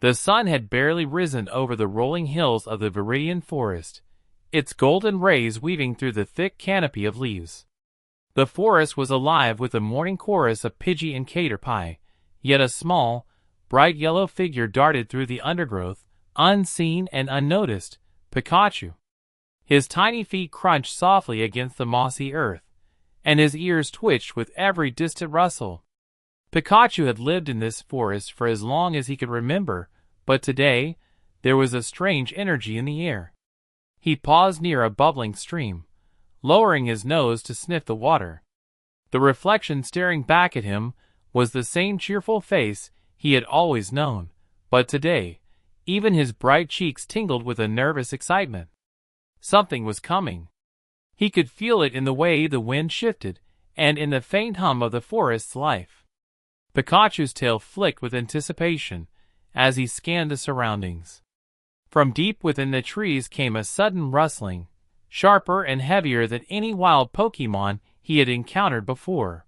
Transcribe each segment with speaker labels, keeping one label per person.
Speaker 1: The sun had barely risen over the rolling hills of the Vidian Forest, its golden rays weaving through the thick canopy of leaves. The forest was alive with a morning chorus of Pidgey and Caterpie, yet a small, bright yellow figure darted through the undergrowth, unseen and unnoticed: Pikachu. His tiny feet crunched softly against the mossy earth, and his ears twitched with every distant rustle. Pikachu had lived in this forest for as long as he could remember, but today, there was a strange energy in the air. He paused near a bubbling stream, lowering his nose to sniff the water. The reflection staring back at him was the same cheerful face he had always known, but today, even his bright cheeks tingled with a nervous excitement. Something was coming. He could feel it in the way the wind shifted, and in the faint hum of the forest's life. Pikachu's tail flicked with anticipation as he scanned the surroundings. From deep within the trees came a sudden rustling, sharper and heavier than any wild Pokémon he had encountered before.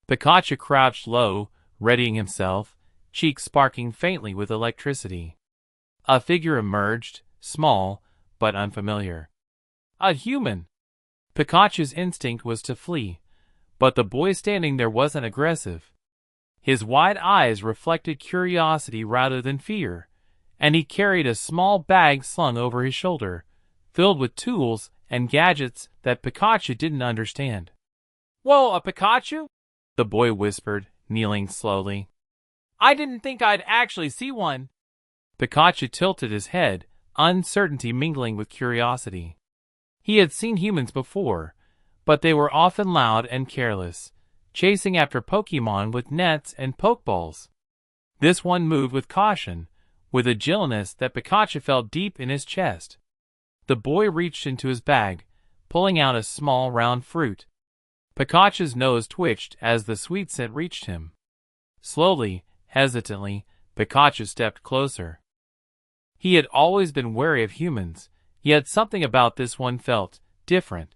Speaker 1: Pikachu crouched low, readying himself, cheeks sparking faintly with electricity. A figure emerged, small, but unfamiliar. A human! Pikachu's instinct was to flee, but the boy standing there wasn't aggressive. His wide eyes reflected curiosity rather than fear, and he carried a small bag slung over his shoulder, filled with tools and gadgets that Pikachu didn't understand. "Whoa, a Pikachu?" the boy whispered, kneeling slowly. "I didn't think I'd actually see one." Pikachu tilted his head, uncertainty mingling with curiosity. He had seen humans before, but they were often loud and careless, chasing after Pokémon with nets and Pokeballs. This one moved with caution, with a gentleness that Pikachu felt deep in his chest. The boy reached into his bag, pulling out a small round fruit. Pikachu's nose twitched as the sweet scent reached him. Slowly, hesitantly, Pikachu stepped closer. He had always been wary of humans, yet something about this one felt different.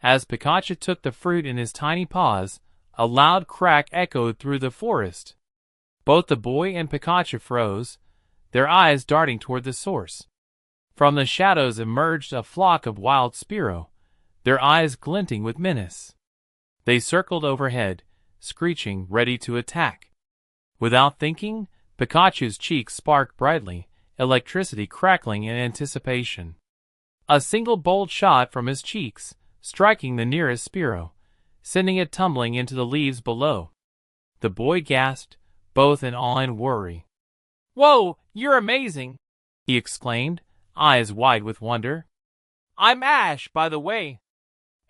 Speaker 1: As Pikachu took the fruit in his tiny paws, a loud crack echoed through the forest. Both the boy and Pikachu froze, their eyes darting toward the source. From the shadows emerged a flock of wild Spearow, their eyes glinting with menace. They circled overhead, screeching, ready to attack. Without thinking, Pikachu's cheeks sparked brightly, electricity crackling in anticipation. A single bolt shot from his cheeks, striking the nearest Spearow, sending it tumbling into the leaves below. The boy gasped, both in awe and worry. "Whoa, you're amazing!" he exclaimed, eyes wide with wonder. "I'm Ash, by the way.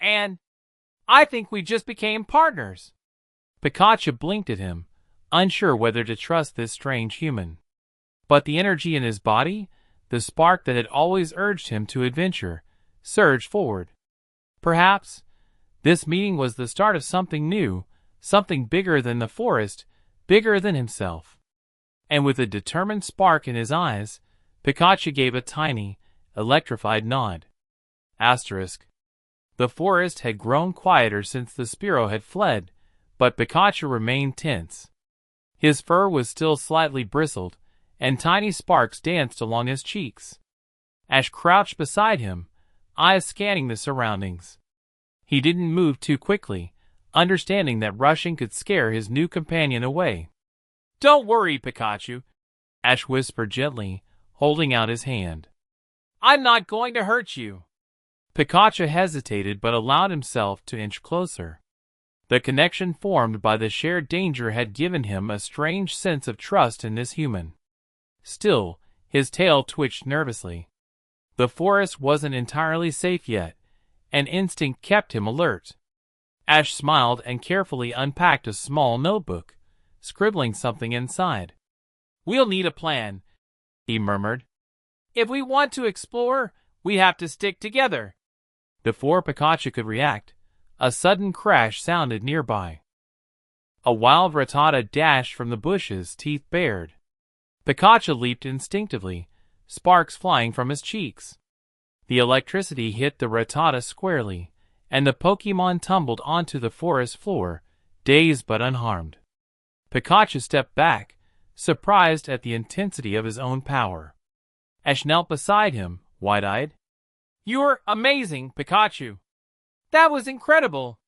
Speaker 1: And I think we just became partners." Pikachu blinked at him, unsure whether to trust this strange human. But the energy in his body, the spark that had always urged him to adventure, surged forward. Perhaps this meeting was the start of something new, something bigger than the forest, bigger than himself. And with a determined spark in his eyes, Pikachu gave a tiny, electrified nod. Asterisk. The forest had grown quieter since the Spearow had fled, but Pikachu remained tense. His fur was still slightly bristled, and tiny sparks danced along his cheeks. Ash crouched beside him, eyes scanning the surroundings. He didn't move too quickly, understanding that rushing could scare his new companion away. "Don't worry, Pikachu," Ash whispered gently, holding out his hand. "I'm not going to hurt you." Pikachu hesitated but allowed himself to inch closer. The connection formed by the shared danger had given him a strange sense of trust in this human. Still, his tail twitched nervously. The forest wasn't entirely safe yet, and instinct kept him alert. Ash smiled and carefully unpacked a small notebook, scribbling something inside. "We'll need a plan," he murmured. "If we want to explore, we have to stick together." Before Pikachu could react, a sudden crash sounded nearby. A wild Rattata dashed from the bushes, teeth bared. Pikachu leaped instinctively, sparks flying from his cheeks. The electricity hit the Rattata squarely, and the Pokémon tumbled onto the forest floor, dazed but unharmed. Pikachu stepped back, surprised at the intensity of his own power. Ash knelt beside him, wide-eyed. "You're amazing, Pikachu! That was incredible!"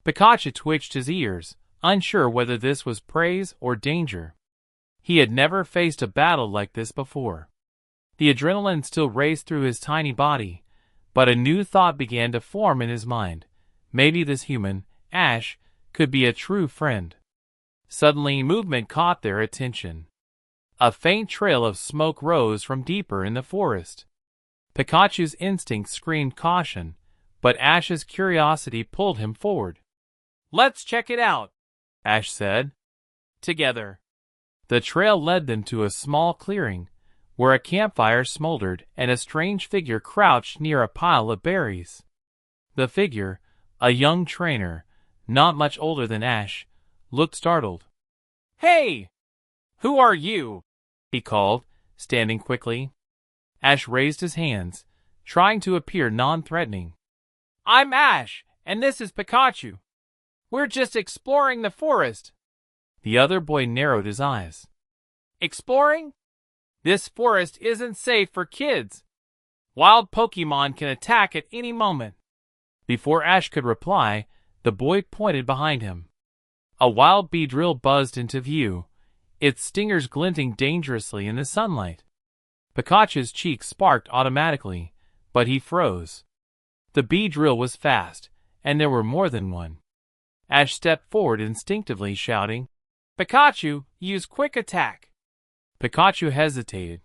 Speaker 1: Pikachu twitched his ears, unsure whether this was praise or danger. He had never faced a battle like this before. The adrenaline still raced through his tiny body, but a new thought began to form in his mind. Maybe this human, Ash, could be a true friend. Suddenly, movement caught their attention. A faint trail of smoke rose from deeper in the forest. Pikachu's instinct screamed caution, but Ash's curiosity pulled him forward. "Let's check it out," Ash said. Together, the trail led them to a small clearing, where a campfire smoldered and a strange figure crouched near a pile of berries. The figure, a young trainer, not much older than Ash, looked startled. "Hey! Who are you?" he called, standing quickly. Ash raised his hands, trying to appear non-threatening. "I'm Ash, and this is Pikachu. We're just exploring the forest." The other boy narrowed his eyes. "Exploring? This forest isn't safe for kids. Wild Pokémon can attack at any moment." Before Ash could reply, the boy pointed behind him. A wild Beedrill buzzed into view, its stingers glinting dangerously in the sunlight. Pikachu's cheeks sparked automatically, but he froze. The Beedrill was fast, and there were more than one. Ash stepped forward instinctively, shouting, "Pikachu, use quick attack!" Pikachu hesitated.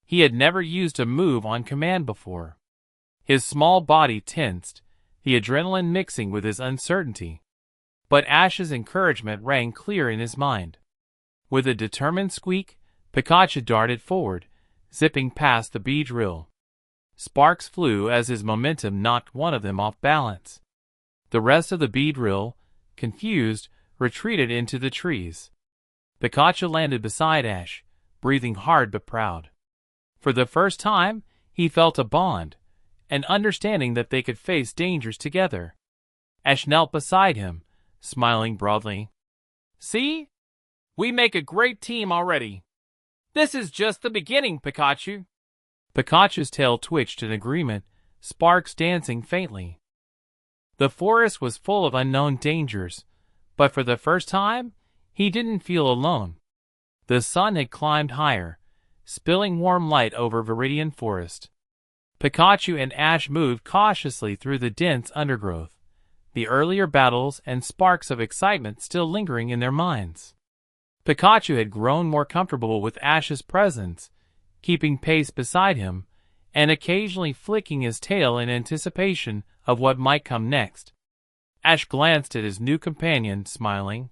Speaker 1: He had never used a move on command before. His small body tensed, the adrenaline mixing with his uncertainty. But Ash's encouragement rang clear in his mind. With a determined squeak, Pikachu darted forward, zipping past the Beedrill. Sparks flew as his momentum knocked one of them off balance. The rest of the Beedrill, confused, retreated into the trees. Pikachu landed beside Ash, breathing hard but proud. For the first time, he felt a bond, an understanding that they could face dangers together. Ash knelt beside him, smiling broadly. "See? We make a great team already. This is just the beginning, Pikachu." Pikachu's tail twitched in agreement, sparks dancing faintly. The forest was full of unknown dangers, but for the first time, he didn't feel alone. The sun had climbed higher, spilling warm light over Vidian Forest. Pikachu and Ash moved cautiously through the dense undergrowth, the earlier battles and sparks of excitement still lingering in their minds. Pikachu had grown more comfortable with Ash's presence, keeping pace beside him, and occasionally flicking his tail in anticipation of what might come next. Ash glanced at his new companion, smiling.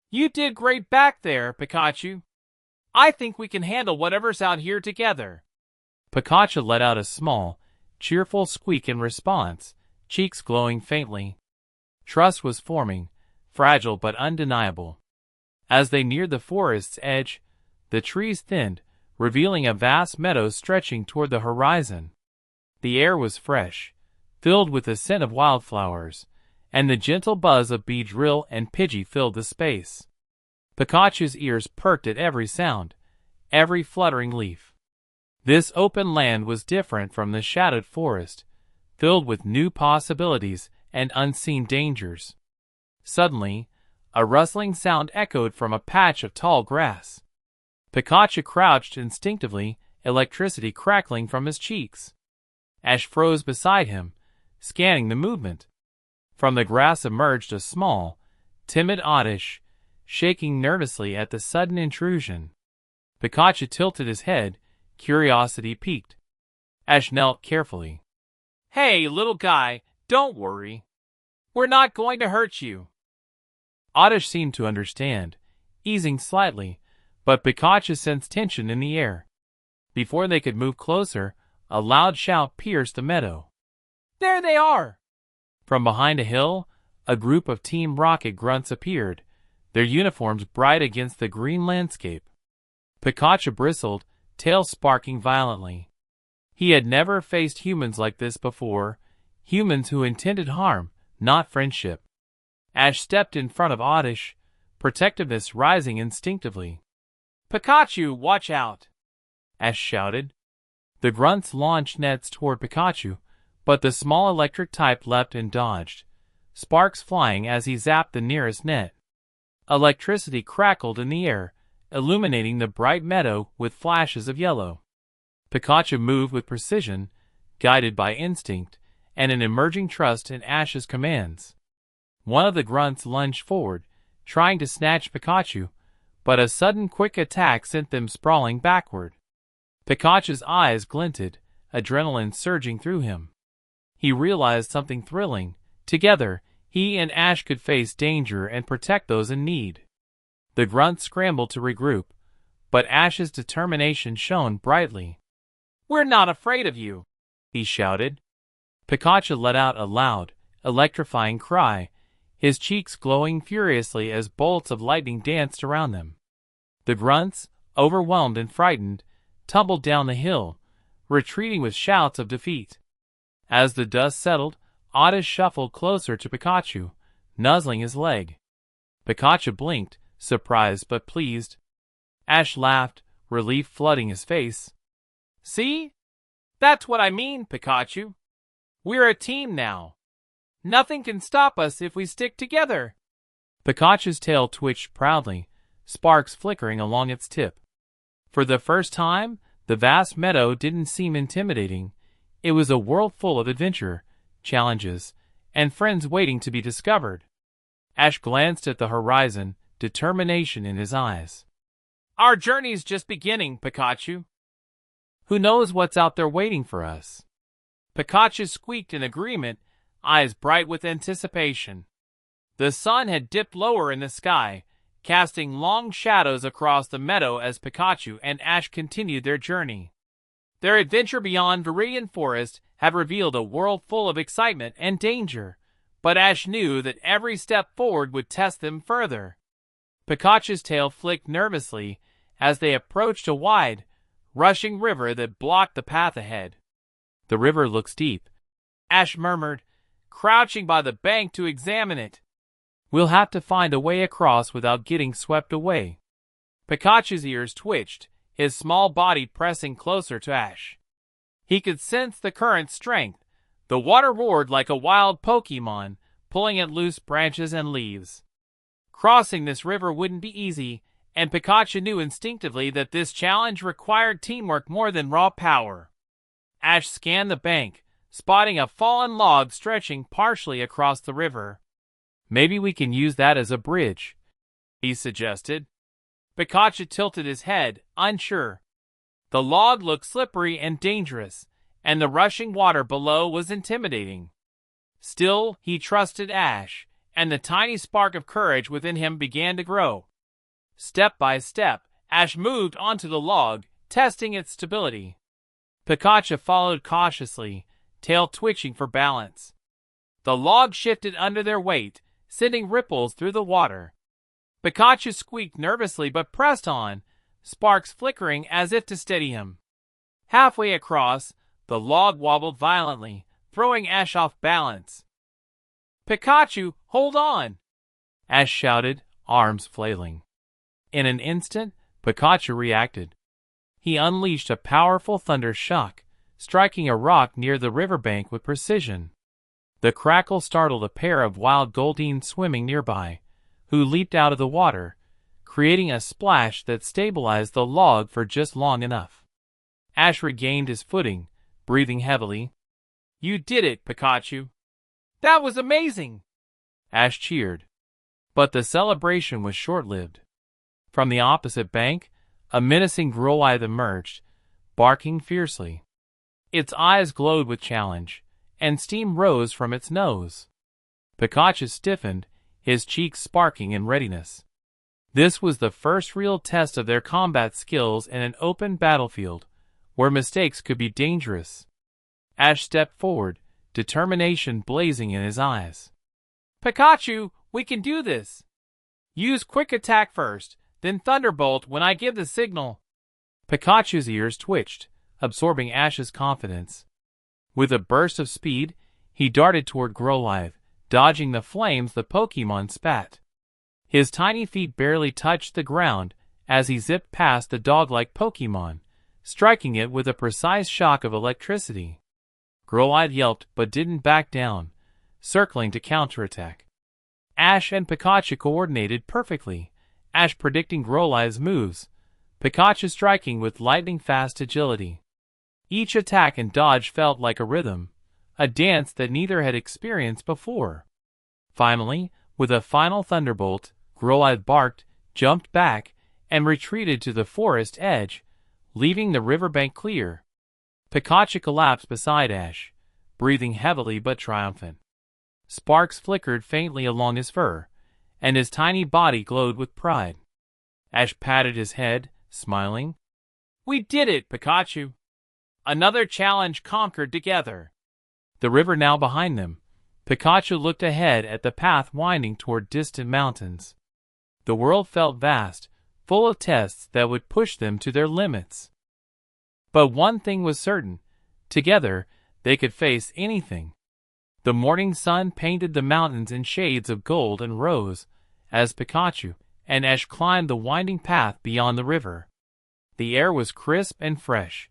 Speaker 1: "You did great back there, Pikachu. I think we can handle whatever's out here together." Pikachu let out a small, cheerful squeak in response, cheeks glowing faintly. Trust was forming, fragile but undeniable. As they neared the forest's edge, the trees thinned, revealing a vast meadow stretching toward the horizon. The air was fresh, filled with the scent of wildflowers, and the gentle buzz of Beedrill and Pidgey filled the space. Pikachu's ears perked at every sound, every fluttering leaf. This open land was different from the shadowed forest, filled with new possibilities and unseen dangers. Suddenly, a rustling sound echoed from a patch of tall grass. Pikachu crouched instinctively, electricity crackling from his cheeks. Ash froze beside him, scanning the movement. From the grass emerged a small, timid Oddish, shaking nervously at the sudden intrusion. Pikachu tilted his head, curiosity piqued. Ash knelt carefully. "Hey, little guy, don't worry. We're not going to hurt you." Oddish seemed to understand, easing slightly, but Pikachu sensed tension in the air. Before they could move closer, a loud shout pierced the meadow. "There they are!" From behind a hill, a group of Team Rocket grunts appeared, their uniforms bright against the green landscape. Pikachu bristled, tail sparking violently. He had never faced humans like this before, humans who intended harm, not friendship. Ash stepped in front of Oddish, protectiveness rising instinctively. "Pikachu, watch out!" Ash shouted. The grunts launched nets toward Pikachu, but the small electric type leapt and dodged, sparks flying as he zapped the nearest net. Electricity crackled in the air, illuminating the bright meadow with flashes of yellow. Pikachu moved with precision, guided by instinct and an emerging trust in Ash's commands. One of the grunts lunged forward, trying to snatch Pikachu, but a sudden quick attack sent them sprawling backward. Pikachu's eyes glinted, adrenaline surging through him. He realized something thrilling. Together, he and Ash could face danger and protect those in need. The grunts scrambled to regroup, but Ash's determination shone brightly. "We're not afraid of you," he shouted. Pikachu let out a loud, electrifying cry, his cheeks glowing furiously as bolts of lightning danced around them. The grunts, overwhelmed and frightened, tumbled down the hill, retreating with shouts of defeat. As the dust settled, Oddish shuffled closer to Pikachu, nuzzling his leg. Pikachu blinked, surprised but pleased. Ash laughed, relief flooding his face. "See? That's what I mean, Pikachu. We're a team now. Nothing can stop us if we stick together." Pikachu's tail twitched proudly, sparks flickering along its tip. For the first time, the vast meadow didn't seem intimidating. It was a world full of adventure, challenges, and friends waiting to be discovered. Ash glanced at the horizon, determination in his eyes. "Our journey's just beginning, Pikachu. Who knows what's out there waiting for us?" Pikachu squeaked in agreement, eyes bright with anticipation. The sun had dipped lower in the sky, casting long shadows across the meadow as Pikachu and Ash continued their journey. Their adventure beyond Vidian Forest had revealed a world full of excitement and danger, but Ash knew that every step forward would test them further. Pikachu's tail flicked nervously as they approached a wide, rushing river that blocked the path ahead. "The river looks deep," Ash murmured, crouching by the bank to examine it. "We'll have to find a way across without getting swept away." Pikachu's ears twitched, his small body pressing closer to Ash. He could sense the current's strength. The water roared like a wild Pokémon, pulling at loose branches and leaves. Crossing this river wouldn't be easy, and Pikachu knew instinctively that this challenge required teamwork more than raw power. Ash scanned the bank, spotting a fallen log stretching partially across the river. "Maybe we can use that as a bridge," he suggested. Pikachu tilted his head, unsure. The log looked slippery and dangerous, and the rushing water below was intimidating. Still, he trusted Ash, and the tiny spark of courage within him began to grow. Step by step, Ash moved onto the log, testing its stability. Pikachu followed cautiously, tail twitching for balance. The log shifted under their weight, sending ripples through the water. Pikachu squeaked nervously but pressed on, sparks flickering as if to steady him. Halfway across, the log wobbled violently, throwing Ash off balance. "Pikachu, hold on!" Ash shouted, arms flailing. In an instant, Pikachu reacted. He unleashed a powerful thunder shock, striking a rock near the riverbank with precision. The crackle startled a pair of wild Goldeen swimming nearby, who leaped out of the water, creating a splash that stabilized the log for just long enough. Ash regained his footing, breathing heavily. "You did it, Pikachu! That was amazing!" Ash cheered. But the celebration was short-lived. From the opposite bank, a menacing Growlithe emerged, barking fiercely. Its eyes glowed with challenge, and steam rose from its nose. Pikachu stiffened, his cheeks sparking in readiness. This was the first real test of their combat skills in an open battlefield, where mistakes could be dangerous. Ash stepped forward, determination blazing in his eyes. "Pikachu, we can do this! Use Quick Attack first, then Thunderbolt when I give the signal." Pikachu's ears twitched, absorbing Ash's confidence. With a burst of speed, he darted toward Growlithe, dodging the flames the Pokémon spat. His tiny feet barely touched the ground as he zipped past the dog-like Pokémon, striking it with a precise shock of electricity. Growlithe yelped but didn't back down, circling to counterattack. Ash and Pikachu coordinated perfectly, Ash predicting Growlithe's moves, Pikachu striking with lightning-fast agility. Each attack and dodge felt like a rhythm, a dance that neither had experienced before. Finally, with a final thunderbolt, Growlithe barked, jumped back, and retreated to the forest edge, leaving the riverbank clear. Pikachu collapsed beside Ash, breathing heavily but triumphant. Sparks flickered faintly along his fur, and his tiny body glowed with pride. Ash patted his head, smiling. "We did it, Pikachu! Another challenge conquered together." The river now behind them, Pikachu looked ahead at the path winding toward distant mountains. The world felt vast, full of tests that would push them to their limits. But one thing was certain, together they could face anything. The morning sun painted the mountains in shades of gold and rose, as Pikachu and Ash climbed the winding path beyond the river. The air was crisp and fresh,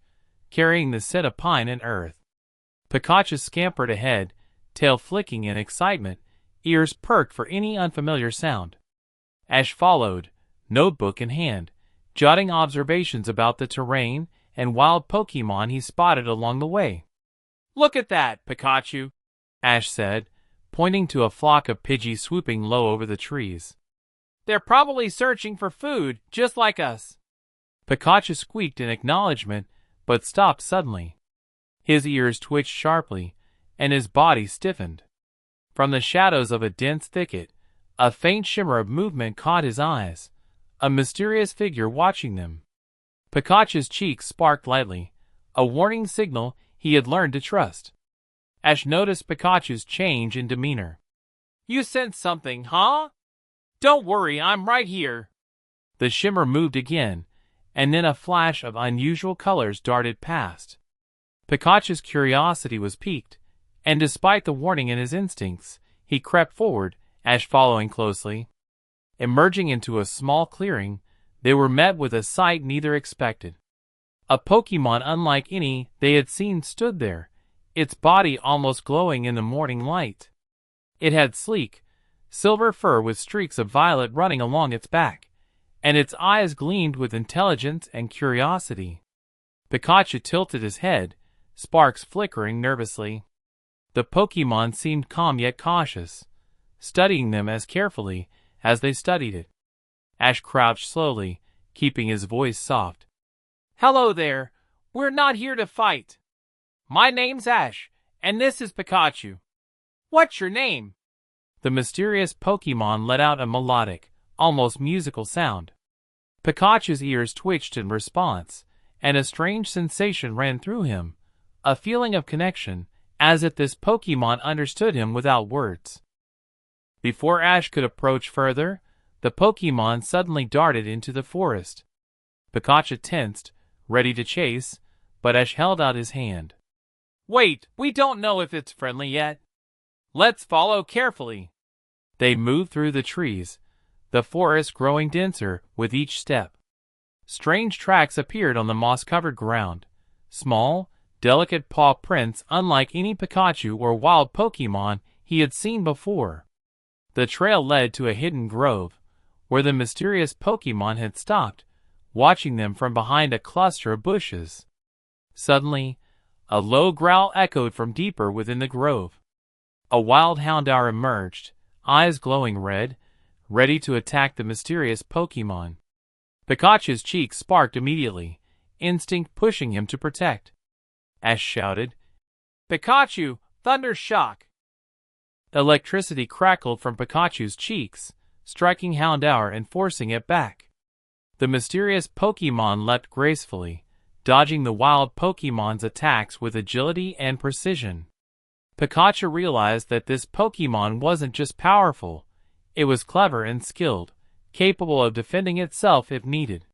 Speaker 1: carrying the scent of pine and earth. Pikachu scampered ahead, tail flicking in excitement, ears perked for any unfamiliar sound. Ash followed, notebook in hand, jotting observations about the terrain and wild Pokémon he spotted along the way. "Look at that, Pikachu," Ash said, pointing to a flock of Pidgeys swooping low over the trees. "They're probably searching for food, just like us." Pikachu squeaked in acknowledgement, but stopped suddenly. His ears twitched sharply, and his body stiffened. From the shadows of a dense thicket, a faint shimmer of movement caught his eyes, a mysterious figure watching them. Pikachu's cheeks sparked lightly, a warning signal he had learned to trust. Ash noticed Pikachu's change in demeanor. "You sent something, huh? Don't worry, I'm right here." The shimmer moved again, and then a flash of unusual colors darted past. Pikachu's curiosity was piqued, and despite the warning in his instincts, he crept forward, Ash following closely. Emerging into a small clearing, they were met with a sight neither expected. A Pokémon unlike any they had seen stood there, its body almost glowing in the morning light. It had sleek, silver fur with streaks of violet running along its back, and its eyes gleamed with intelligence and curiosity. Pikachu tilted his head, sparks flickering nervously. The Pokémon seemed calm yet cautious, studying them as carefully as they studied it. Ash crouched slowly, keeping his voice soft. "Hello there, we're not here to fight. My name's Ash, and this is Pikachu. What's your name?" The mysterious Pokémon let out a melodic, almost musical sound. Pikachu's ears twitched in response, and a strange sensation ran through him, a feeling of connection, as if this Pokémon understood him without words. Before Ash could approach further, the Pokémon suddenly darted into the forest. Pikachu tensed, ready to chase, but Ash held out his hand. "Wait, we don't know if it's friendly yet. Let's follow carefully." They moved through the trees, the forest growing denser with each step. Strange tracks appeared on the moss-covered ground, small, delicate paw prints unlike any Pikachu or wild Pokémon he had seen before. The trail led to a hidden grove, where the mysterious Pokémon had stopped, watching them from behind a cluster of bushes. Suddenly, a low growl echoed from deeper within the grove. A wild Houndour emerged, eyes glowing red, ready to attack the mysterious Pokémon. Pikachu's cheeks sparked immediately, instinct pushing him to protect. Ash shouted, "Pikachu, Thunder Shock!" Electricity crackled from Pikachu's cheeks, striking Houndour and forcing it back. The mysterious Pokémon leapt gracefully, dodging the wild Pokémon's attacks with agility and precision. Pikachu realized that this Pokémon wasn't just powerful, it was clever and skilled, capable of defending itself if needed.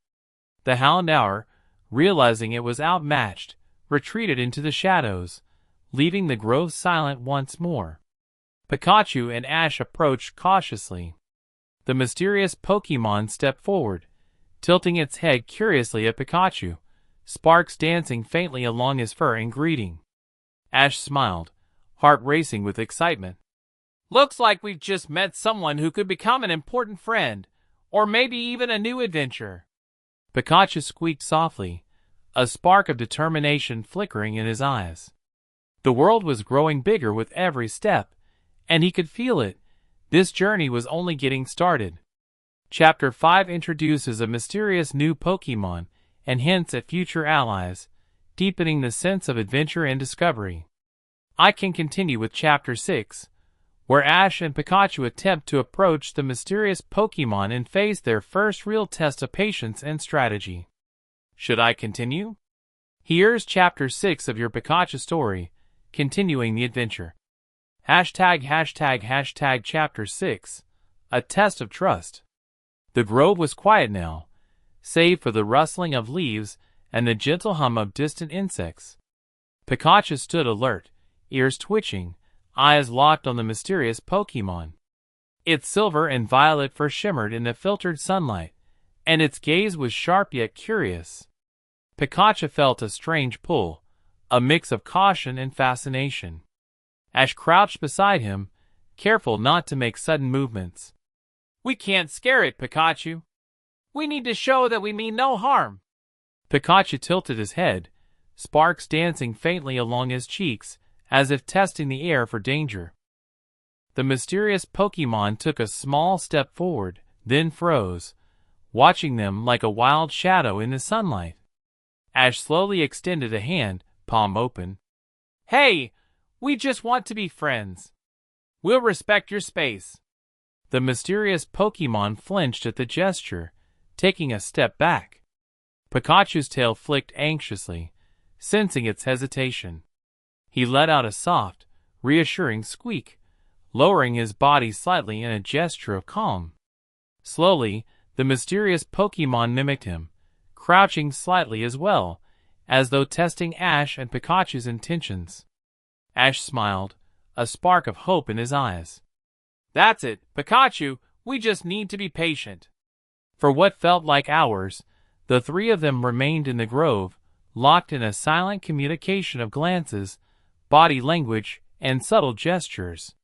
Speaker 1: The Houndour, realizing it was outmatched, retreated into the shadows, leaving the grove silent once more. Pikachu and Ash approached cautiously. The mysterious Pokémon stepped forward, tilting its head curiously at Pikachu, sparks dancing faintly along his fur in greeting. Ash smiled, heart racing with excitement. Looks like we've just met someone who could become an important friend, or maybe even a new adventure. Pikachu squeaked softly, a spark of determination flickering in his eyes. The world was growing bigger with every step, and he could feel it. This journey was only getting started. Chapter 5 introduces a mysterious new Pokémon and hints at future allies, deepening the sense of adventure and discovery. I can continue with Chapter 6, where Ash and Pikachu attempt to approach the mysterious Pokémon and face their first real test of patience and strategy. Should I continue? Here's Chapter 6 of your Pikachu story, continuing the adventure. Hashtag Chapter 6, a test of trust. The grove was quiet now, save for the rustling of leaves and the gentle hum of distant insects. Pikachu stood alert, ears twitching, eyes locked on the mysterious Pokémon. Its silver and violet fur shimmered in the filtered sunlight, and its gaze was sharp yet curious. Pikachu felt a strange pull, a mix of caution and fascination. Ash crouched beside him, careful not to make sudden movements. We can't scare it, Pikachu. We need to show that we mean no harm. Pikachu tilted his head, sparks dancing faintly along his cheeks, as if testing the air for danger. The mysterious Pokémon took a small step forward, then froze, watching them like a wild shadow in the sunlight. Ash slowly extended a hand, palm open. Hey, we just want to be friends. We'll respect your space. The mysterious Pokémon flinched at the gesture, taking a step back. Pikachu's tail flicked anxiously, sensing its hesitation. He let out a soft, reassuring squeak, lowering his body slightly in a gesture of calm. Slowly, the mysterious Pokémon mimicked him, crouching slightly as well, as though testing Ash and Pikachu's intentions. Ash smiled, a spark of hope in his eyes. That's it, Pikachu, we just need to be patient. For what felt like hours, the three of them remained in the grove, locked in a silent communication of glances, body language, and subtle gestures.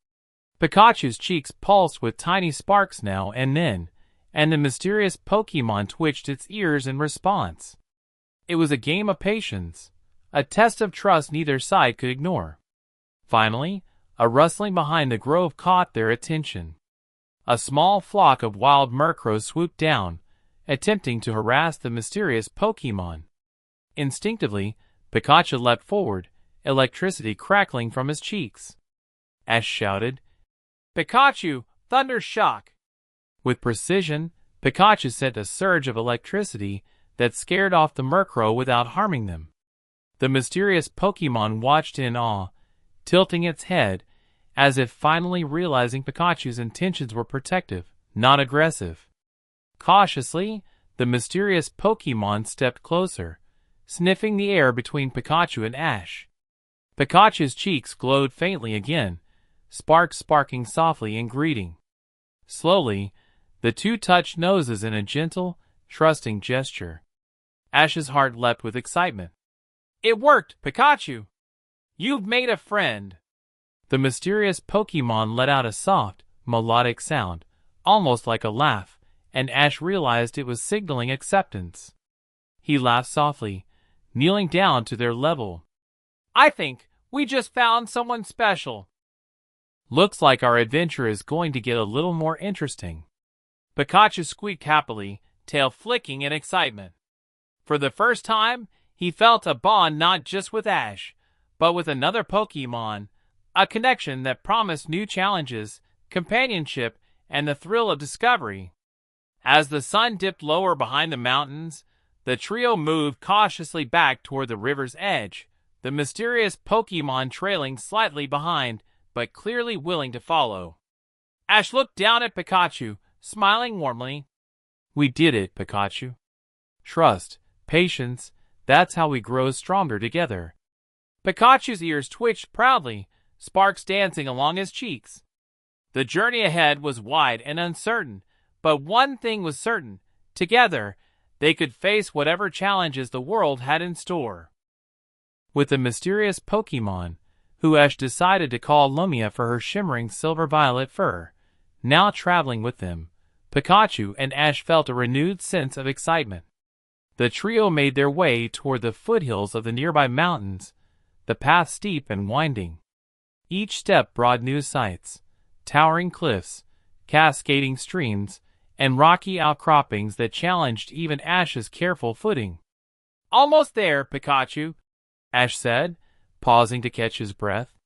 Speaker 1: Pikachu's cheeks pulsed with tiny sparks now and then, and the mysterious Pokémon twitched its ears in response. It was a game of patience, a test of trust neither side could ignore. Finally, a rustling behind the grove caught their attention. A small flock of wild Murkrows swooped down, attempting to harass the mysterious Pokémon. Instinctively, Pikachu leapt forward, electricity crackling from his cheeks. Ash shouted, Pikachu, Thunder Shock! With precision, Pikachu sent a surge of electricity that scared off the Murkrow without harming them. The mysterious Pokémon watched in awe, tilting its head, as if finally realizing Pikachu's intentions were protective, not aggressive. Cautiously, the mysterious Pokémon stepped closer, sniffing the air between Pikachu and Ash. Pikachu's cheeks glowed faintly again, sparks sparking softly in greeting. Slowly, the two touched noses in a gentle, trusting gesture. Ash's heart leapt with excitement. It worked, Pikachu! You've made a friend! The mysterious Pokémon let out a soft, melodic sound, almost like a laugh, and Ash realized it was signaling acceptance. He laughed softly, kneeling down to their level. I think we just found someone special. Looks like our adventure is going to get a little more interesting. Pikachu squeaked happily, tail flicking in excitement. For the first time, he felt a bond not just with Ash, but with another Pokémon, a connection that promised new challenges, companionship, and the thrill of discovery. As the sun dipped lower behind the mountains, the trio moved cautiously back toward the river's edge, the mysterious Pokémon trailing slightly behind, but clearly willing to follow. Ash looked down at Pikachu, smiling warmly. We did it, Pikachu. Trust, patience, that's how we grow stronger together. Pikachu's ears twitched proudly, sparks dancing along his cheeks. The journey ahead was wide and uncertain, but one thing was certain. Together, they could face whatever challenges the world had in store. With the mysterious Pokémon, who Ash decided to call Lumia for her shimmering silver-violet fur, now traveling with them, Pikachu and Ash felt a renewed sense of excitement. The trio made their way toward the foothills of the nearby mountains, the path steep and winding. Each step brought new sights, towering cliffs, cascading streams, and rocky outcroppings that challenged even Ash's careful footing. "Almost there, Pikachu," Ash said, pausing to catch his breath.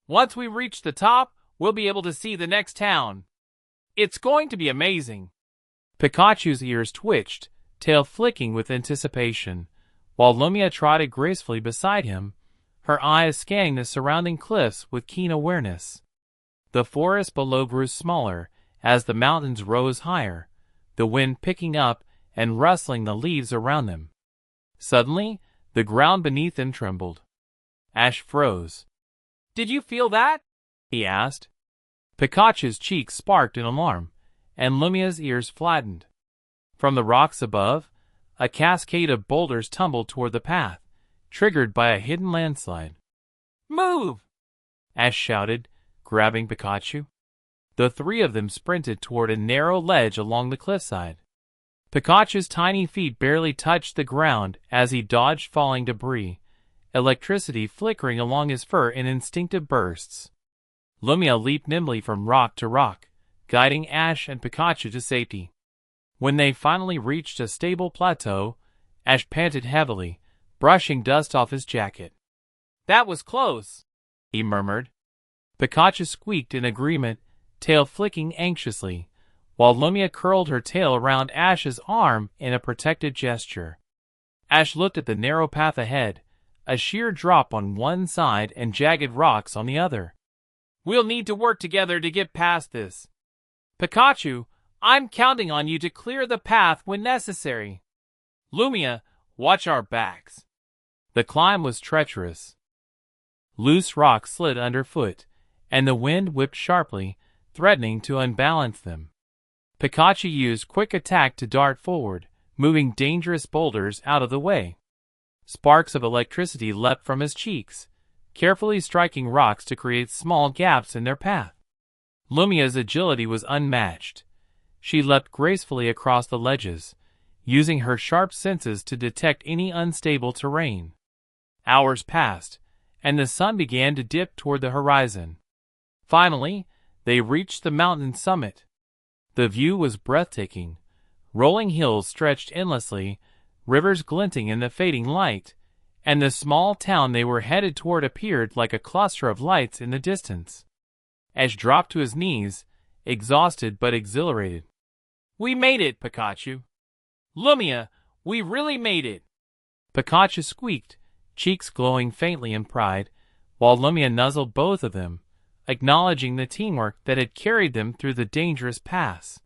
Speaker 1: "Once we reach the top, we'll be able to see the next town. It's going to be amazing." Pikachu's ears twitched, tail flicking with anticipation, while Lumia trotted gracefully beside him, her eyes scanning the surrounding cliffs with keen awareness. The forest below grew smaller as the mountains rose higher, the wind picking up and rustling the leaves around them. Suddenly, the ground beneath them trembled. Ash froze. "Did you feel that?" he asked. Pikachu's cheeks sparked in alarm, and Lumia's ears flattened. From the rocks above, a cascade of boulders tumbled toward the path, triggered by a hidden landslide. "Move!" Ash shouted, grabbing Pikachu. The three of them sprinted toward a narrow ledge along the cliffside. Pikachu's tiny feet barely touched the ground as he dodged falling debris, electricity flickering along his fur in instinctive bursts. Lumia leaped nimbly from rock to rock, guiding Ash and Pikachu to safety. When they finally reached a stable plateau, Ash panted heavily, brushing dust off his jacket. "That was close," he murmured. Pikachu squeaked in agreement, tail flicking anxiously, while Lumia curled her tail around Ash's arm in a protective gesture. Ash looked at the narrow path ahead, a sheer drop on one side and jagged rocks on the other. "We'll need to work together to get past this. Pikachu, I'm counting on you to clear the path when necessary. Lumia, watch our backs." The climb was treacherous. Loose rocks slid underfoot, and the wind whipped sharply, threatening to unbalance them. Pikachu used quick attack to dart forward, moving dangerous boulders out of the way. Sparks of electricity leapt from his cheeks, carefully striking rocks to create small gaps in their path. Lumia's agility was unmatched. She leapt gracefully across the ledges, using her sharp senses to detect any unstable terrain. Hours passed, and the sun began to dip toward the horizon. Finally, they reached the mountain summit. The view was breathtaking. Rolling hills stretched endlessly, rivers glinting in the fading light, and the small town they were headed toward appeared like a cluster of lights in the distance. Ash dropped to his knees, exhausted but exhilarated. "We made it, Pikachu. Lumia, we really made it." Pikachu squeaked, cheeks glowing faintly in pride, while Lumia nuzzled both of them, acknowledging the teamwork that had carried them through the dangerous pass.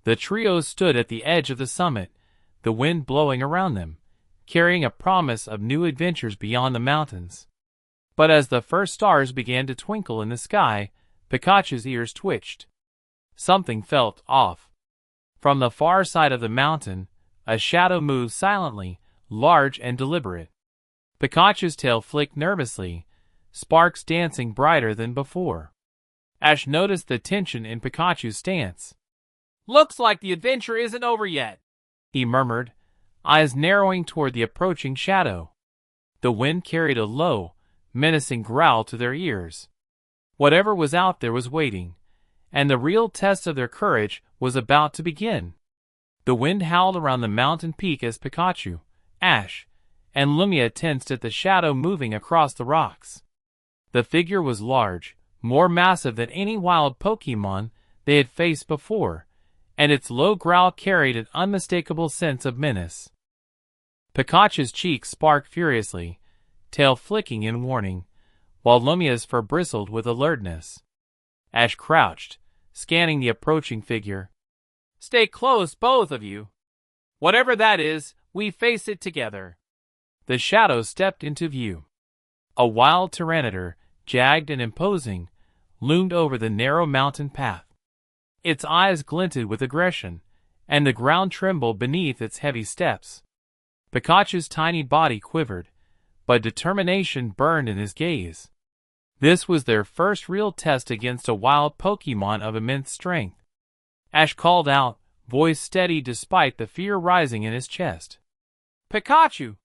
Speaker 1: The trio stood at the edge of the summit, the wind blowing around them, carrying a promise of new adventures beyond the mountains. But as the first stars began to twinkle in the sky, Pikachu's ears twitched. Something felt off. From the far side of the mountain, a shadow moved silently, large and deliberate. Pikachu's tail flicked nervously, sparks dancing brighter than before. Ash noticed the tension in Pikachu's stance. "Looks like the adventure isn't over yet," he murmured, eyes narrowing toward the approaching shadow. The wind carried a low, menacing growl to their ears. Whatever was out there was waiting, and the real test of their courage was about to begin. The wind howled around the mountain peak as Pikachu, Ash, and Lumia tensed at the shadow moving across the rocks. The figure was large, more massive than any wild Pokémon they had faced before, and its low growl carried an unmistakable sense of menace. Pikachu's cheeks sparked furiously, tail flicking in warning, while Lumia's fur bristled with alertness. Ash crouched, scanning the approaching figure. "Stay close, both of you. Whatever that is, we face it together." The shadow stepped into view. A wild Tyranitar, jagged and imposing, loomed over the narrow mountain path. Its eyes glinted with aggression, and the ground trembled beneath its heavy steps. Pikachu's tiny body quivered, but determination burned in his gaze. This was their first real test against a wild Pokémon of immense strength. Ash called out, voice steady despite the fear rising in his chest. "Pikachu!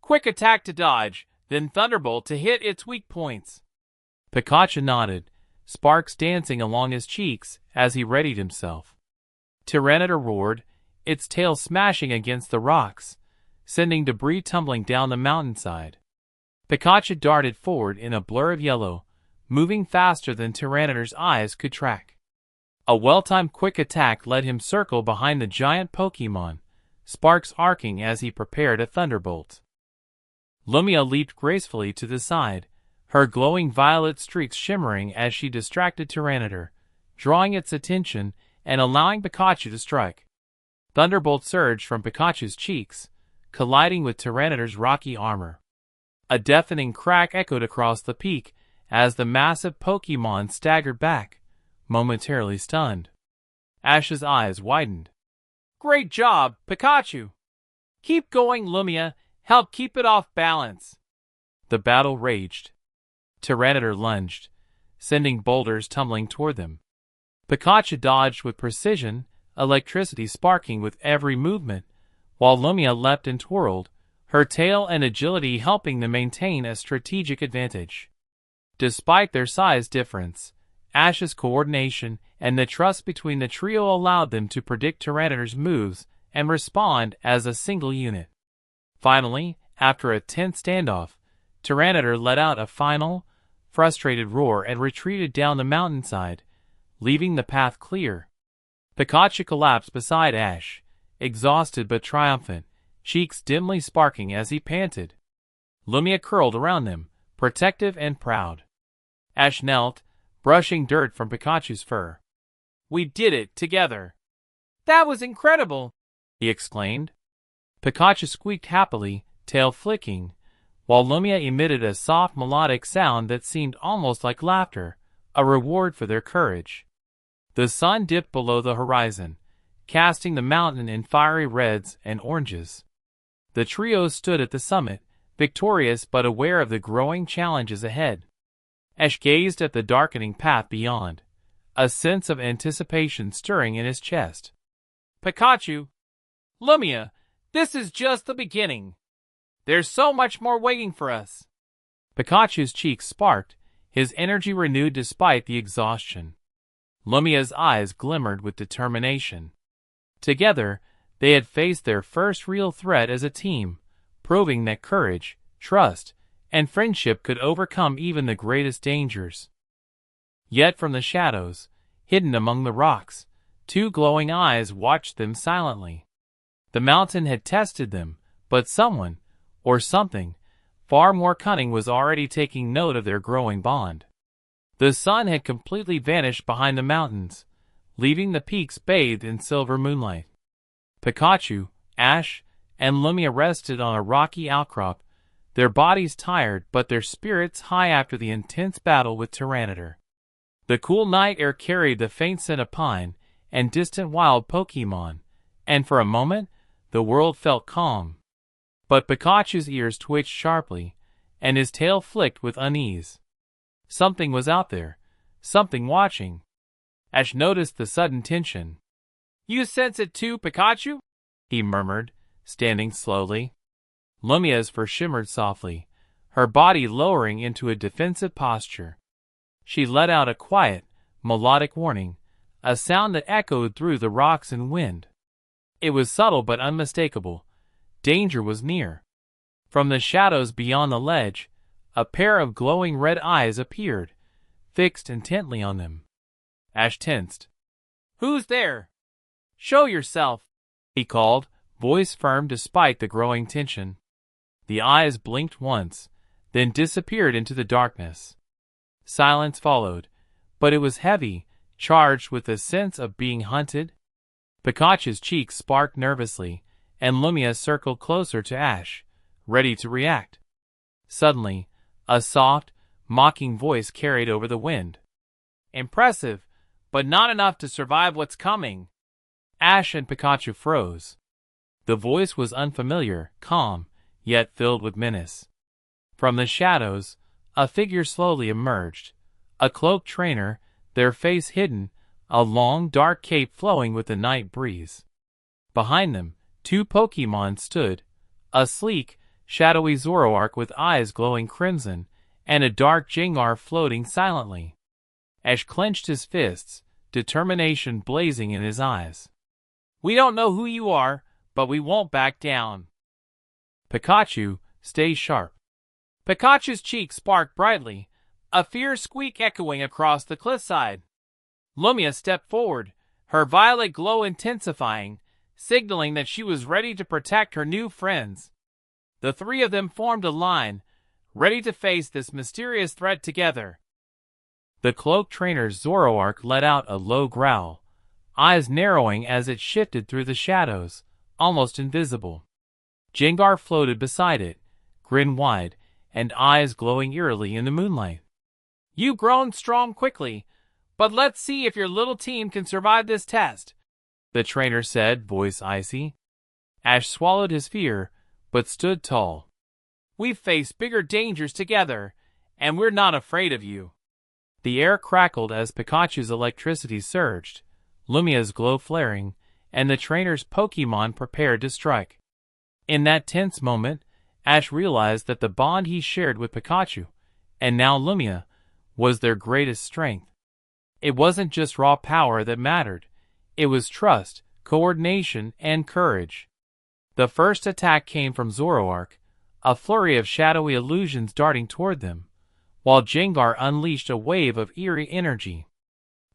Speaker 1: Quick attack to dodge, then Thunderbolt to hit its weak points." Pikachu nodded, sparks dancing along his cheeks as he readied himself. Tyranitar roared, its tail smashing against the rocks, sending debris tumbling down the mountainside. Pikachu darted forward in a blur of yellow, moving faster than Tyranitar's eyes could track. A well-timed quick attack let him circle behind the giant Pokémon, sparks arcing as he prepared a thunderbolt. Lumia leaped gracefully to the side, her glowing violet streaks shimmering as she distracted Tyranitar, drawing its attention and allowing Pikachu to strike. Thunderbolt surged from Pikachu's cheeks, colliding with Tyranitar's rocky armor. A deafening crack echoed across the peak as the massive Pokémon staggered back, momentarily stunned. Ash's eyes widened. "Great job, Pikachu! Keep going, Lumia. Help keep it off balance." The battle raged. Tyranitar lunged, sending boulders tumbling toward them. Pikachu dodged with precision, electricity sparking with every movement, while Lumia leapt and twirled, her tail and agility helping them maintain a strategic advantage. Despite their size difference, Ash's coordination and the trust between the trio allowed them to predict Tyranitar's moves and respond as a single unit. Finally, after a tense standoff, Tyranitar let out a final, frustrated roar and retreated down the mountainside, leaving the path clear. Pikachu collapsed beside Ash, exhausted but triumphant, cheeks dimly sparking as he panted. Lumia curled around them, protective and proud. Ash knelt, brushing dirt from Pikachu's fur. "We did it together." "That was incredible!" he exclaimed. Pikachu squeaked happily, tail flicking, while Lumia emitted a soft melodic sound that seemed almost like laughter, a reward for their courage. The sun dipped below the horizon, casting the mountain in fiery reds and oranges. The trio stood at the summit, victorious but aware of the growing challenges ahead. Ash gazed at the darkening path beyond, a sense of anticipation stirring in his chest. "Pikachu! Lumia, this is just the beginning. There's so much more waiting for us." Pikachu's cheeks sparked, his energy renewed despite the exhaustion. Lumia's eyes glimmered with determination. Together, they had faced their first real threat as a team, proving that courage, trust, and friendship could overcome even the greatest dangers. Yet from the shadows, hidden among the rocks, two glowing eyes watched them silently. The mountain had tested them, but someone, or something, far more cunning was already taking note of their growing bond. The sun had completely vanished behind the mountains, leaving the peaks bathed in silver moonlight. Pikachu, Ash, and Lumia rested on a rocky outcrop, their bodies tired but their spirits high after the intense battle with Tyranitar. The cool night air carried the faint scent of pine and distant wild Pokémon, and for a moment, the world felt calm. But Pikachu's ears twitched sharply, and his tail flicked with unease. Something was out there, something watching. Ash noticed the sudden tension. "You sense it too, Pikachu?" he murmured, standing slowly. Lumia's fur shimmered softly, her body lowering into a defensive posture. She let out a quiet, melodic warning, a sound that echoed through the rocks and wind. It was subtle but unmistakable. Danger was near. From the shadows beyond the ledge, a pair of glowing red eyes appeared, fixed intently on them. Ash tensed. "Who's there? Show yourself," he called, voice firm despite the growing tension. The eyes blinked once, then disappeared into the darkness. Silence followed, but it was heavy, charged with a sense of being hunted. Pikachu's cheeks sparked nervously, and Lumia circled closer to Ash, ready to react. Suddenly, a soft, mocking voice carried over the wind. "Impressive, but not enough to survive what's coming." Ash and Pikachu froze. The voice was unfamiliar, calm, yet filled with menace. From the shadows, a figure slowly emerged. A cloaked trainer, their face hidden, a long dark cape flowing with the night breeze. Behind them, two Pokémon stood, a sleek, shadowy Zoroark with eyes glowing crimson, and a dark Gengar floating silently. Ash clenched his fists, determination blazing in his eyes. "We don't know who you are, but we won't back down." "Pikachu, stay sharp." Pikachu's cheeks sparked brightly, a fierce squeak echoing across the cliffside. Lumia stepped forward, her violet glow intensifying, signaling that she was ready to protect her new friends. The three of them formed a line, ready to face this mysterious threat together. The cloaked trainer's Zoroark let out a low growl, eyes narrowing as it shifted through the shadows, almost invisible. Gengar floated beside it, grin wide, and eyes glowing eerily in the moonlight. "You've grown strong quickly, but let's see if your little team can survive this test," the trainer said, voice icy. Ash swallowed his fear, but stood tall. "We've faced bigger dangers together, and we're not afraid of you." The air crackled as Pikachu's electricity surged, Lumia's glow flaring, and the trainer's Pokémon prepared to strike. In that tense moment, Ash realized that the bond he shared with Pikachu, and now Lumia, was their greatest strength. It wasn't just raw power that mattered. It was trust, coordination, and courage. The first attack came from Zoroark, a flurry of shadowy illusions darting toward them, while Gengar unleashed a wave of eerie energy.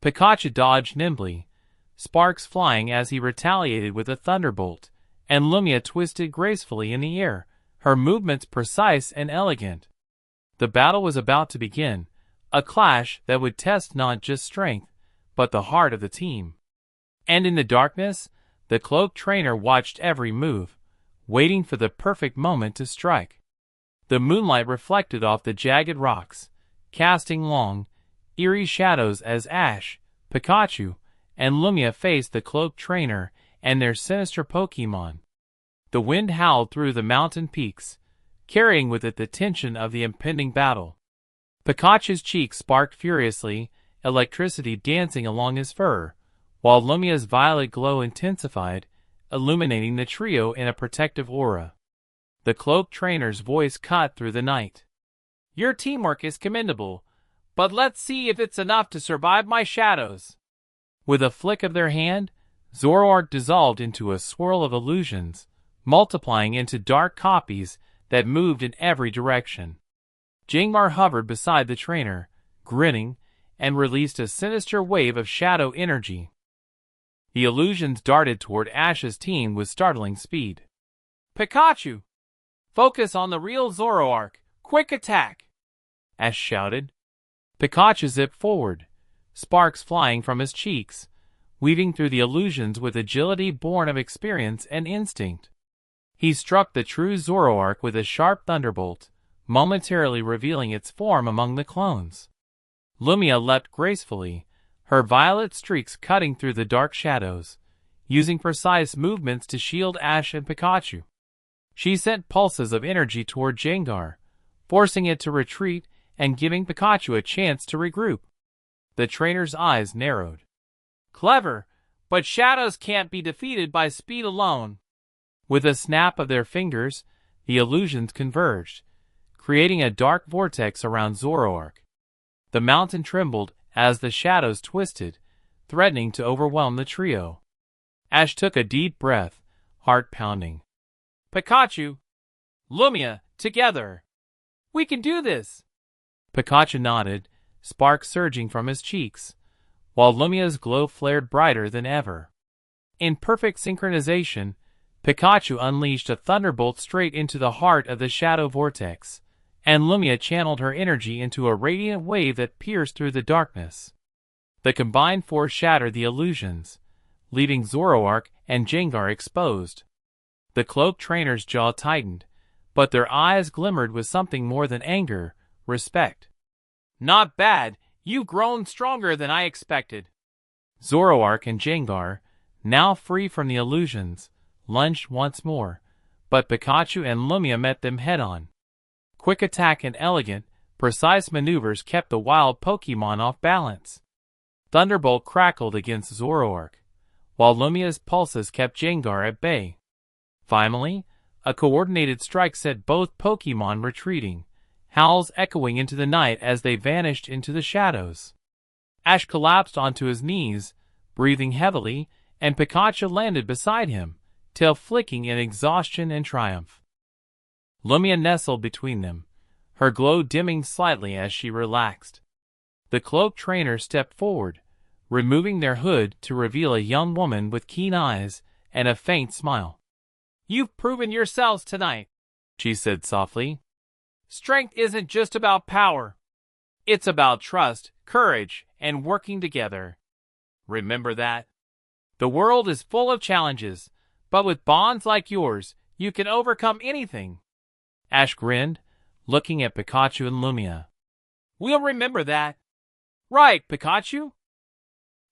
Speaker 1: Pikachu dodged nimbly, sparks flying as he retaliated with a thunderbolt, and Lumia twisted gracefully in the air, her movements precise and elegant. The battle was about to begin, a clash that would test not just strength, but the heart of the team. And in the darkness, the cloaked trainer watched every move, waiting for the perfect moment to strike. The moonlight reflected off the jagged rocks, casting long, eerie shadows as Ash, Pikachu, and Lumia faced the cloaked trainer and their sinister Pokémon. The wind howled through the mountain peaks, carrying with it the tension of the impending battle. Pikachu's cheeks sparked furiously, electricity dancing along his fur, while Lumia's violet glow intensified, illuminating the trio in a protective aura. The cloaked trainer's voice cut through the night. "Your teamwork is commendable, but let's see if it's enough to survive my shadows." With a flick of their hand, Zoroark dissolved into a swirl of illusions, multiplying into dark copies that moved in every direction. Gengar hovered beside the trainer, grinning, and released a sinister wave of shadow energy. The illusions darted toward Ash's team with startling speed. "Pikachu! Focus on the real Zoroark! Quick attack!" Ash shouted. Pikachu zipped forward, sparks flying from his cheeks, weaving through the illusions with agility born of experience and instinct. He struck the true Zoroark with a sharp thunderbolt, momentarily revealing its form among the clones. Lumia leapt gracefully, her violet streaks cutting through the dark shadows, using precise movements to shield Ash and Pikachu. She sent pulses of energy toward Gengar, forcing it to retreat and giving Pikachu a chance to regroup. The trainer's eyes narrowed. "Clever, but shadows can't be defeated by speed alone." With a snap of their fingers, the illusions converged, creating a dark vortex around Zoroark. The mountain trembled as the shadows twisted, threatening to overwhelm the trio. Ash took a deep breath, heart pounding. "Pikachu! Lumia, together! We can do this!" Pikachu nodded, sparks surging from his cheeks, while Lumia's glow flared brighter than ever. In perfect synchronization, Pikachu unleashed a thunderbolt straight into the heart of the shadow vortex, and Lumia channeled her energy into a radiant wave that pierced through the darkness. The combined force shattered the illusions, leaving Zoroark and Gengar exposed. The cloaked trainer's jaw tightened, but their eyes glimmered with something more than anger, respect. "Not bad, you've grown stronger than I expected." Zoroark and Gengar, now free from the illusions, lunged once more, but Pikachu and Lumia met them head-on. Quick attack and elegant, precise maneuvers kept the wild Pokémon off balance. Thunderbolt crackled against Zoroark, while Lumia's pulses kept Gengar at bay. Finally, a coordinated strike set both Pokémon retreating, howls echoing into the night as they vanished into the shadows. Ash collapsed onto his knees, breathing heavily, and Pikachu landed beside him, tail flicking in exhaustion and triumph. Lumia nestled between them, her glow dimming slightly as she relaxed. The cloaked trainer stepped forward, removing their hood to reveal a young woman with keen eyes and a faint smile. "You've proven yourselves tonight," she said softly. "Strength isn't just about power. It's about trust, courage, and working together. Remember that. The world is full of challenges, but with bonds like yours, you can overcome anything." Ash grinned, looking at Pikachu and Lumia. "We'll remember that. Right, Pikachu?"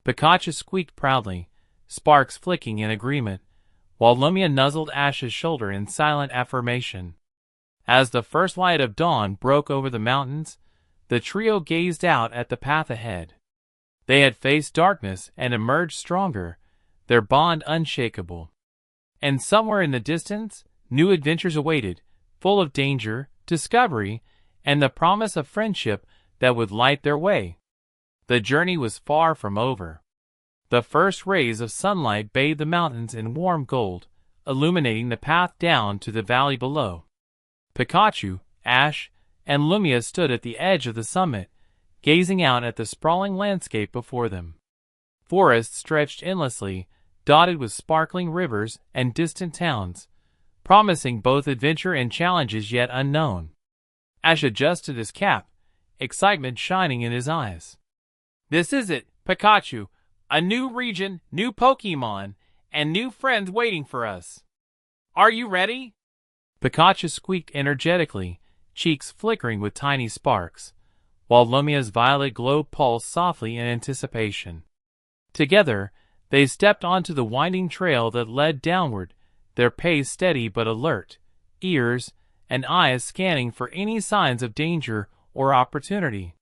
Speaker 1: Pikachu squeaked proudly, sparks flicking in agreement, while Lumia nuzzled Ash's shoulder in silent affirmation. As the first light of dawn broke over the mountains, the trio gazed out at the path ahead. They had faced darkness and emerged stronger, their bond unshakable. And somewhere in the distance, new adventures awaited, full of danger, discovery, and the promise of friendship that would light their way. The journey was far from over. The first rays of sunlight bathed the mountains in warm gold, illuminating the path down to the valley below. Pikachu, Ash, and Lumia stood at the edge of the summit, gazing out at the sprawling landscape before them. Forests stretched endlessly, dotted with sparkling rivers and distant towns, promising both adventure and challenges yet unknown. Ash adjusted his cap, excitement shining in his eyes. "This is it, Pikachu. A new region, new Pokémon, and new friends waiting for us. Are you ready?" Pikachu squeaked energetically, cheeks flickering with tiny sparks, while Lumia's violet glow pulsed softly in anticipation. Together, they stepped onto the winding trail that led downward, their pace steady but alert, ears and eyes scanning for any signs of danger or opportunity.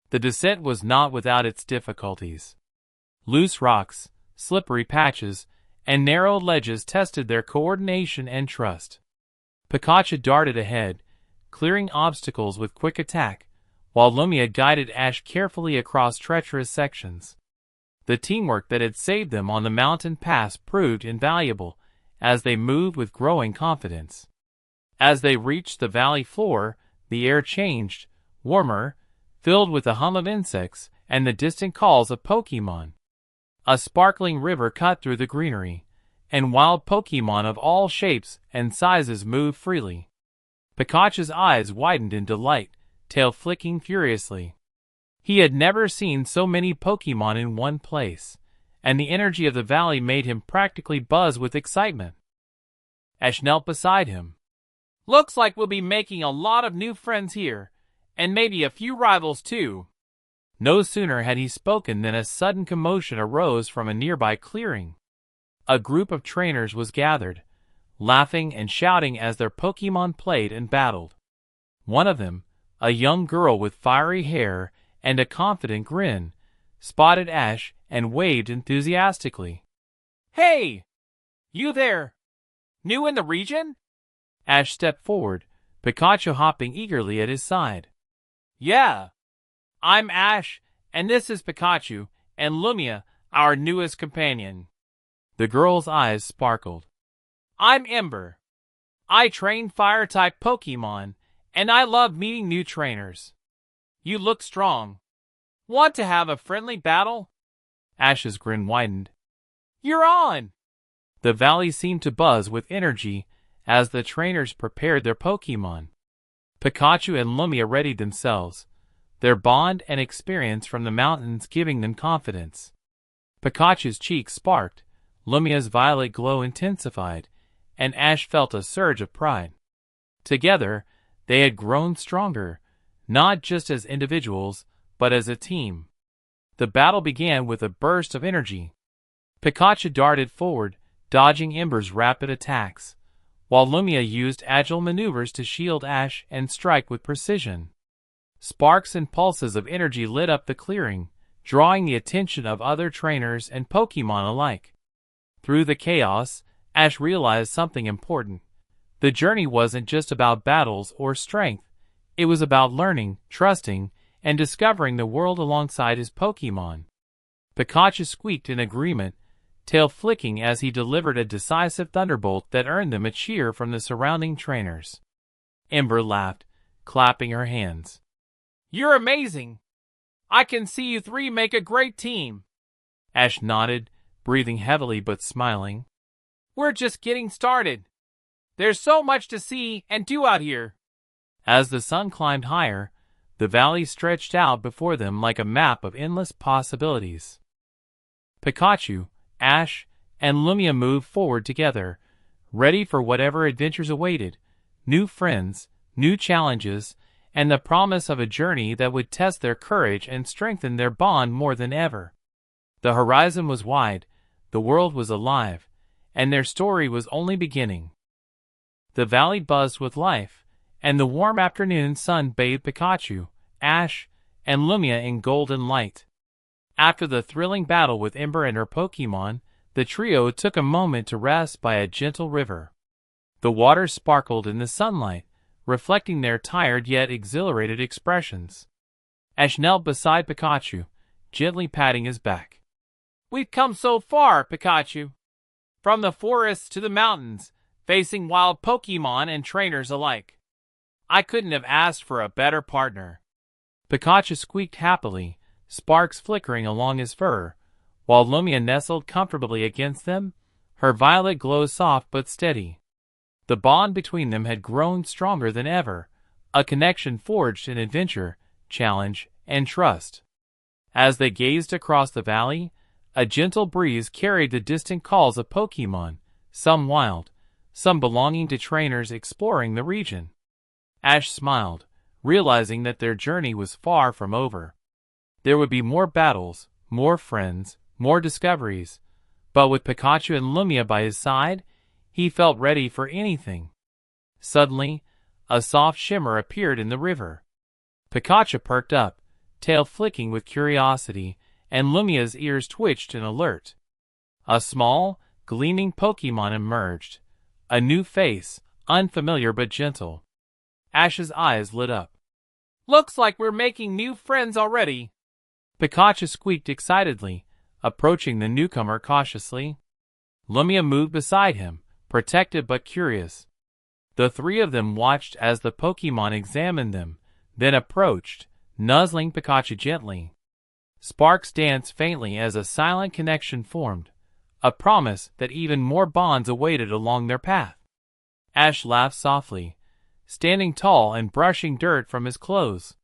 Speaker 1: The descent was not without its difficulties. Loose rocks, slippery patches, and narrow ledges tested their coordination and trust. Pikachu darted ahead, clearing obstacles with quick attack, while Lumia guided Ash carefully across treacherous sections. The teamwork that had saved them on the mountain pass proved invaluable as they moved with growing confidence. As they reached the valley floor, the air changed, warmer, filled with the hum of insects and the distant calls of Pokémon. A sparkling river cut through the greenery, and wild Pokémon of all shapes and sizes moved freely. Pikachu's eyes widened in delight, tail flicking furiously. He had never seen so many Pokémon in one place, and the energy of the valley made him practically buzz with excitement. Ash knelt beside him. "Looks like we'll be making a lot of new friends here, and maybe a few rivals too." No sooner had he spoken than a sudden commotion arose from a nearby clearing. A group of trainers was gathered, laughing and shouting as their Pokémon played and battled. One of them, a young girl with fiery hair and a confident grin, spotted Ash and waved enthusiastically. "Hey! You there! New in the region?" Ash stepped forward, Pikachu hopping eagerly at his side. "Yeah. I'm Ash, and this is Pikachu, and Lumia, our newest companion." The girl's eyes sparkled. "I'm Ember. I train fire-type Pokémon, and I love meeting new trainers. You look strong. Want to have a friendly battle?" Ash's grin widened. "You're on!" The valley seemed to buzz with energy as the trainers prepared their Pokémon. Pikachu and Lumia readied themselves, their bond and experience from the mountains giving them confidence. Pikachu's cheeks sparked, Lumia's violet glow intensified, and Ash felt a surge of pride. Together, they had grown stronger, not just as individuals, but as a team. The battle began with a burst of energy. Pikachu darted forward, dodging Ember's rapid attacks, while Lumia used agile maneuvers to shield Ash and strike with precision. Sparks and pulses of energy lit up the clearing, drawing the attention of other trainers and Pokémon alike. Through the chaos, Ash realized something important. The journey wasn't just about battles or strength. It was about learning, trusting, and discovering the world alongside his Pokémon. Pikachu squeaked in agreement, tail flicking as he delivered a decisive thunderbolt that earned them a cheer from the surrounding trainers. Ember laughed, clapping her hands. "You're amazing! I can see you three make a great team." Ash nodded, breathing heavily but smiling. "We're just getting started. There's so much to see and do out here." As the sun climbed higher, the valley stretched out before them like a map of endless possibilities. Pikachu, Ash, and Lumia moved forward together, ready for whatever adventures awaited, new friends, new challenges, and the promise of a journey that would test their courage and strengthen their bond more than ever. The horizon was wide, the world was alive, and their story was only beginning. The valley buzzed with life, and the warm afternoon sun bathed Pikachu, Ash, and Lumia in golden light. After the thrilling battle with Ember and her Pokémon, the trio took a moment to rest by a gentle river. The water sparkled in the sunlight, reflecting their tired yet exhilarated expressions. Ash knelt beside Pikachu, gently patting his back. "We've come so far, Pikachu. From the forests to the mountains, facing wild Pokémon and trainers alike. I couldn't have asked for a better partner." Pikachu squeaked happily, sparks flickering along his fur, while Lumia nestled comfortably against them, her violet glow soft but steady. The bond between them had grown stronger than ever, a connection forged in adventure, challenge, and trust. As they gazed across the valley, a gentle breeze carried the distant calls of Pokémon, some wild, some belonging to trainers exploring the region. Ash smiled, realizing that their journey was far from over. There would be more battles, more friends, more discoveries, but with Pikachu and Lumia by his side, he felt ready for anything. Suddenly, a soft shimmer appeared in the river. Pikachu perked up, tail flicking with curiosity, and Lumia's ears twitched in alert. A small, gleaming Pokémon emerged, a new face, unfamiliar but gentle. Ash's eyes lit up. "Looks like we're making new friends already." Pikachu squeaked excitedly, approaching the newcomer cautiously. Lumia moved beside him, protective but curious. The three of them watched as the Pokémon examined them, then approached, nuzzling Pikachu gently. Sparks danced faintly as a silent connection formed, a promise that even more bonds awaited along their path. Ash laughed softly, standing tall and brushing dirt from his clothes.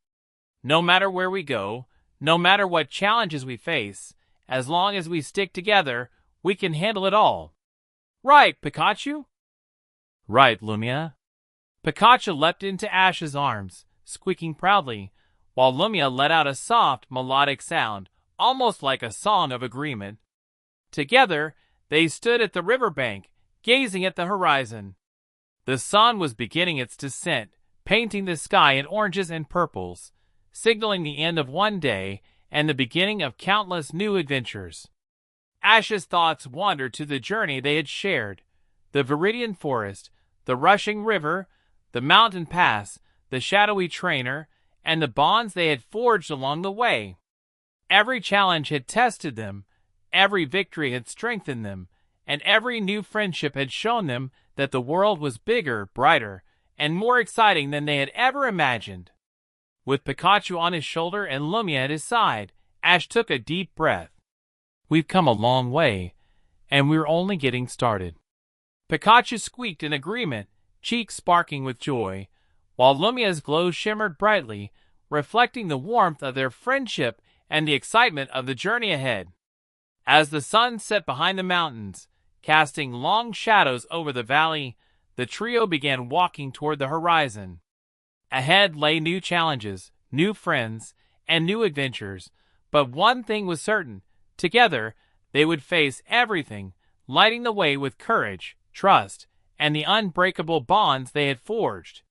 Speaker 1: "No matter where we go, no matter what challenges we face, as long as we stick together, we can handle it all. Right, Pikachu?" "Right, Lumia." Pikachu leapt into Ash's arms, squeaking proudly, while Lumia let out a soft, melodic sound, almost like a song of agreement. Together, they stood at the riverbank, gazing at the horizon. The sun was beginning its descent, painting the sky in oranges and purples, signaling the end of one day and the beginning of countless new adventures. Ash's thoughts wandered to the journey they had shared, the Vidian Forest, the rushing river, the mountain pass, the shadowy trainer, and the bonds they had forged along the way. Every challenge had tested them, every victory had strengthened them, and every new friendship had shown them that the world was bigger, brighter, and more exciting than they had ever imagined. With Pikachu on his shoulder and Lumia at his side, Ash took a deep breath. "We've come a long way, and we're only getting started." Pikachu squeaked in agreement, cheeks sparkling with joy, while Lumia's glow shimmered brightly, reflecting the warmth of their friendship and the excitement of the journey ahead. As the sun set behind the mountains, casting long shadows over the valley, the trio began walking toward the horizon. Ahead lay new challenges, new friends, and new adventures, but one thing was certain: together, They would face everything, lighting the way with courage, trust, and the unbreakable bonds they had forged.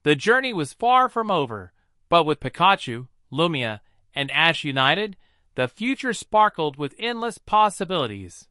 Speaker 1: The journey was far from over, but with Pikachu, Lumia, and Ash united, the future sparkled with endless possibilities.